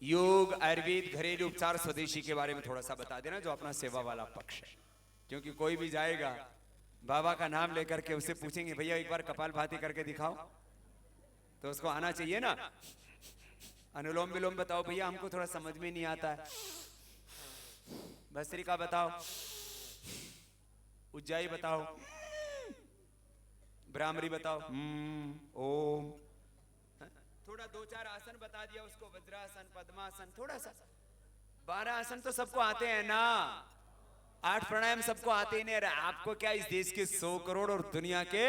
योग, आयुर्वेद, घरेलू उपचार, स्वदेशी के बारे में थोड़ा सा बता देना, जो अपना सेवा वाला पक्ष है। क्योंकि कोई भी जाएगा बाबा का नाम लेकर के उसे पूछेंगे भैया एक बार कपालभाति करके दिखाओ, तो उसको आना चाहिए ना। अनुलोम विलोम बताओ भैया, हमको थोड़ा समझ में नहीं आता है। भस्त्रिका बताओ, उज्जाई बताओ, ब्राह्मरी बताओ, ओम, थोड़ा दो चार आसन बता दिया उसको, वज्रासन, पद्मासन, थोड़ा सा 12 आसन तो सबको आते हैं ना, 8 प्राणायाम सबको आते ही नहीं। आपको क्या, इस देश के 100 करोड़ और दुनिया के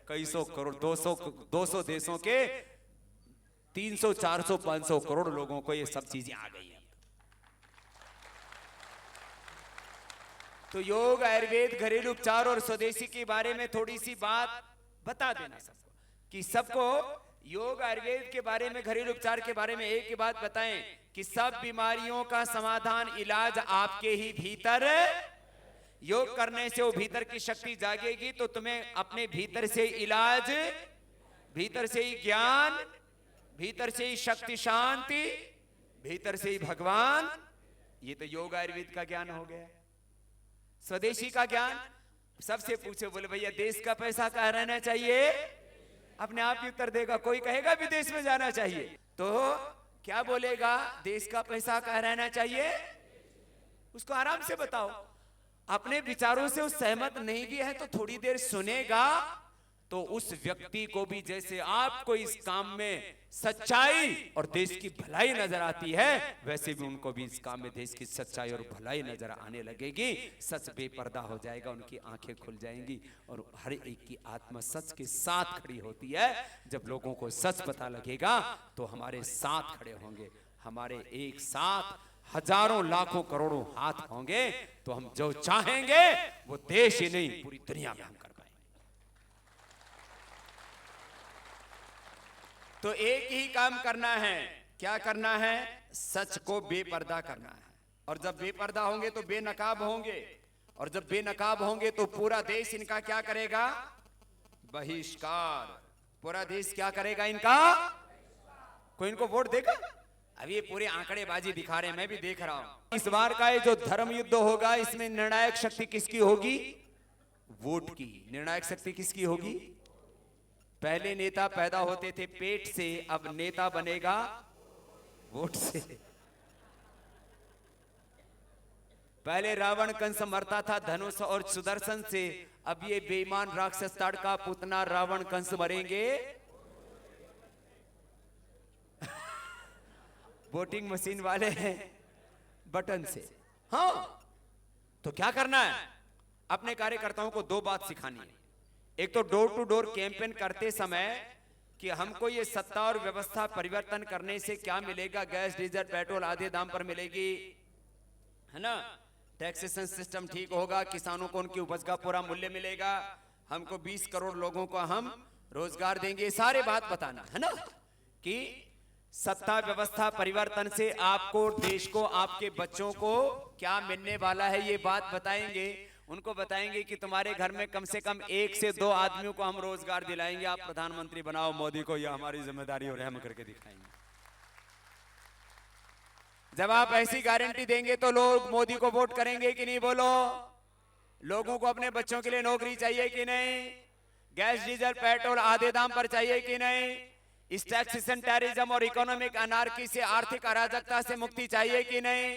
कई सौ करोड़, 200 देशों के 300, 400, 500 करोड़ लोगों को ये सब चीजें आ गई हैं। तो योग, आयुर्वेद, घरेलू उपचार और स्वदेशी के बारे में थोड़ी सी बात बता देना सबको, कि सबको योग, आयुर्वेद के बारे में, घरेलू उपचार के बारे में एक ही बात बताएं कि सब बीमारियों का समाधान, इलाज आपके ही भीतर। योग करने से वो भीतर की शक्ति जागेगी तो तुम्हें अपने भीतर से इलाज, भीतर से ही ज्ञान, भीतर से ही शक्ति, शांति, भीतर से ही भगवान। ये तो योग आयुर्वेद का ज्ञान हो गया। स्वदेशी का ज्ञान, सबसे पूछे बोले भैया देश का पैसा कहाँ रहना चाहिए, अपने आप ही उत्तर देगा। कोई कहेगा विदेश में जाना चाहिए तो क्या बोलेगा, देश का पैसा कहाँ रहना चाहिए। उसको आराम से बताओ, अपने विचारों से उस सहमत नहीं भी है तो थोड़ी देर सुनेगा तो उस व्यक्ति को भी जैसे आपको इस काम में सच्चाई और देश की भलाई नजर आती है, वैसे भी उनको भी इस काम में देश की सच्चाई और भलाई नजर आने लगेगी। सच बेपर्दा हो जाएगा, उनकी आंखें खुल जाएंगी और हर एक की आत्मा सच के साथ खड़ी होती है। जब लोगों को सच पता लगेगा तो हमारे साथ खड़े होंगे, हमारे एक साथ हजारों लाखों करोड़ों हाथ होंगे, तो हम जो चाहेंगे वो देश ही नहीं पूरी दुनिया में हम कर पाएंगे। तो एक ही काम करना है, क्या करना है, सच को बेपर्दा करना है। और जब बेपर्दा होंगे तो बेनकाब होंगे, और जब बेनकाब होंगे तो पूरा देश इनका क्या करेगा, बहिष्कार। पूरा देश क्या करेगा इनका, कोई इनको वोट देगा। अब ये पूरे आंकड़ेबाजी दिखा रहे हैं, मैं भी देख रहा हूं। इस बार का ये जो धर्म युद्ध होगा, इसमें निर्णायक शक्ति किसकी होगी, वोट की। निर्णायक शक्ति किसकी होगी। पहले नेता पैदा होते थे पेट से, अब नेता बनेगा वोट से। पहले रावण कंस मरता था धनुष और सुदर्शन से, अब ये बेईमान राक्षस ताड़का पुतना रावण कंस मरेंगे वोटिंग मशीन वाले हैं बटन से। हाँ, तो क्या करना है, अपने कार्यकर्ताओं को 2 बात सिखानी है। एक तो डोर टू डोर कैंपेन करते समय कि हमको ये सत्ता और व्यवस्था परिवर्तन करने से क्या मिलेगा, गैस, डीजल, पेट्रोल आधे दाम पर मिलेगी, है ना, टैक्सेशन सिस्टम ठीक होगा, किसानों को उनकी उपज का पूरा मूल्य मिलेगा, हमको 20 करोड़ लोगों को हम रोजगार देंगे। सारे बात बताना है ना, कि सत्ता व्यवस्था परिवर्तन से आपको, देश को, आपके बच्चों को क्या मिलने वाला है, ये बात बताएंगे। उनको बताएंगे कि तुम्हारे घर में कम से कम 1 से 2 आदमियों को हम रोजगार दिलाएंगे, आप प्रधानमंत्री बनाओ मोदी को, यह हमारी जिम्मेदारी और हम करके दिखाएंगे। जब आप ऐसी गारंटी देंगे तो लोग मोदी को वोट करेंगे कि नहीं, बोलो। लोगों को अपने बच्चों के लिए नौकरी चाहिए कि नहीं, गैस, डीजल, पेट्रोल आधे दाम पर चाहिए कि नहीं, इस टैक्सेशन, टेररिज्म और इकोनॉमिक अनार्की से, आर्थिक अराजकता से मुक्ति चाहिए कि नहीं।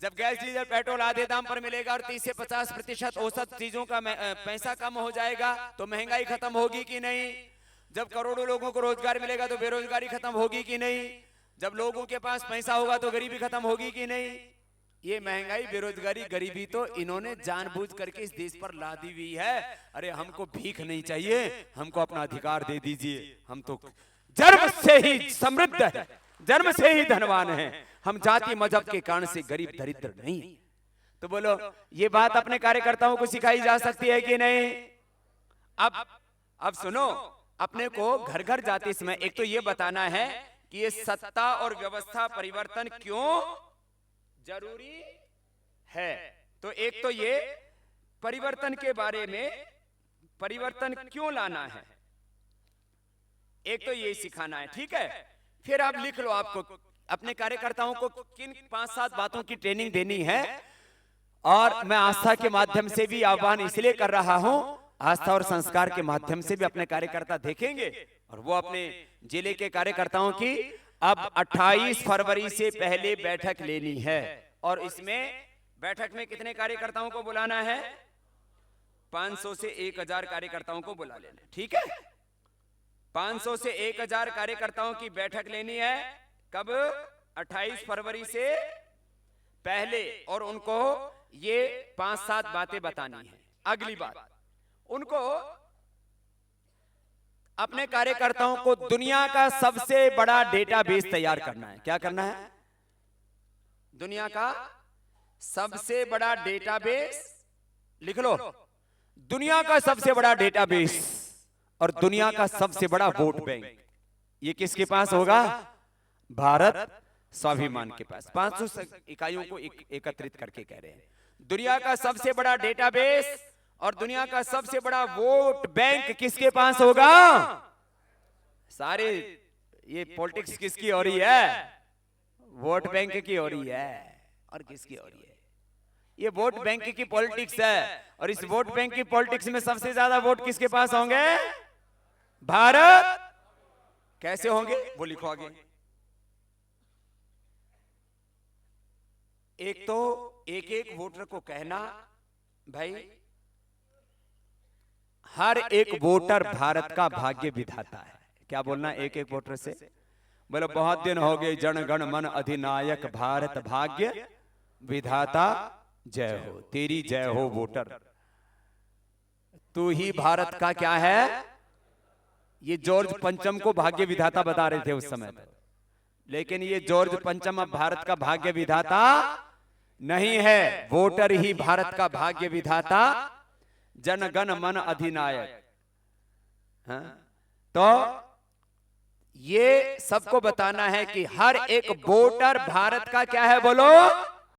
जब गैस, डीजल, पेट्रोल आधे दाम पर मिलेगा और 30 से 50% औसत चीजों का पैसा कम हो जाएगा तो महंगाई खत्म होगी कि नहीं। जब करोड़ों लोगों को रोजगार मिलेगा तो बेरोजगारी खत्म होगी कि नहीं। जब लोगों के पास पैसा होगा तो गरीबी खत्म होगी कि नहीं। ये महंगाई, बेरोजगारी, गरीबी तो इन्होंने जानबूझ करके इस देश पर लादी हुई है। अरे हमको भीख नहीं चाहिए, हमको अपना अधिकार दे दीजिए, हम तो जन्म से ही समृद्ध है, जन्म से ही धनवान है, हम जाति मजहब के कारण से गरीब दरिद्र नहीं। तो बोलो, ये बात अपने कार्यकर्ताओं को सिखाई जा सकती है कि नहीं। अब सुनो, अपने को घर घर जाते समय एक तो ये बताना है कि ये सत्ता और व्यवस्था परिवर्तन क्यों जरूरी है। तो एक तो ये परिवर्तन के बारे में, परिवर्तन क्यों लाना है, एक तो ये सिखाना है, ठीक है। फिर आप लिख लो, आपको अपने कार्यकर्ताओं को किन 5-7 बातों की ट्रेनिंग देनी है, और मैं आस्था के माध्यम से भी आह्वान इसलिए कर रहा हूं, आस्था और संस्कार के माध्यम से भी अपने कार्यकर्ता देखेंगे, और वो अपने जिले के कार्यकर्ताओं की अब 28 फरवरी से पहले बैठक लेनी है, और इसमें बैठक में कितने कार्यकर्ताओं को बुलाना है? 500 से 1000 कार्यकर्ताओं को बुला लेना, ठीक है? 500 से 1000 कार्यकर्ताओं की बैठक लेनी है, कब? 28 फरवरी से पहले, और उनको ये 5-7 बातें बतानी है। अगली बात, उनको अपने कार्यकर्ताओं को दुनिया का सबसे बड़ा डेटाबेस तैयार करना है। क्या करना है? दुनिया का सबसे बड़ा डेटाबेस, लिख लो, दुनिया का सबसे बड़ा डेटाबेस और दुनिया का सबसे बड़ा वोट बैंक, ये किसके पास होगा? भारत स्वाभिमान के पास। 500 इकाइयों को एकत्रित करके कह रहे हैं, दुनिया का सबसे बड़ा डेटाबेस और दुनिया का सबसे बड़ा वोट बैंक किसके पास होगा? सारे ये पॉलिटिक्स किसकी हो रही है? वोट बैंक की हो रही है। और किसकी हो रही है? ये वोट बैंक की पॉलिटिक्स है, और इस वोट बैंक की पॉलिटिक्स में सबसे ज्यादा वोट किसके पास होंगे? भारत। कैसे होंगे वो लिखो आगे। एक तो एक वोटर को कहना, भाई हर एक वोटर भारत का भाग्य विधाता है। क्या बोलना? एक वोटर से बोलो, बहुत दिन हो गए जन गण मन अधिनायक भारत भाग्य विधाता जय हो, तेरी जय हो वोटर, तू ही भारत का क्या है? ये जॉर्ज पंचम को भाग्य विधाता बता रहे थे उस समय, लेकिन ये जॉर्ज पंचम अब भारत का भाग्य विधाता नहीं है, वोटर ही भारत का भाग्य विधाता, जन गण मन अधिनायक। हाँ? तो ये सबको बताना है कि हर एक वोटर भारत का क्या है? बोलो,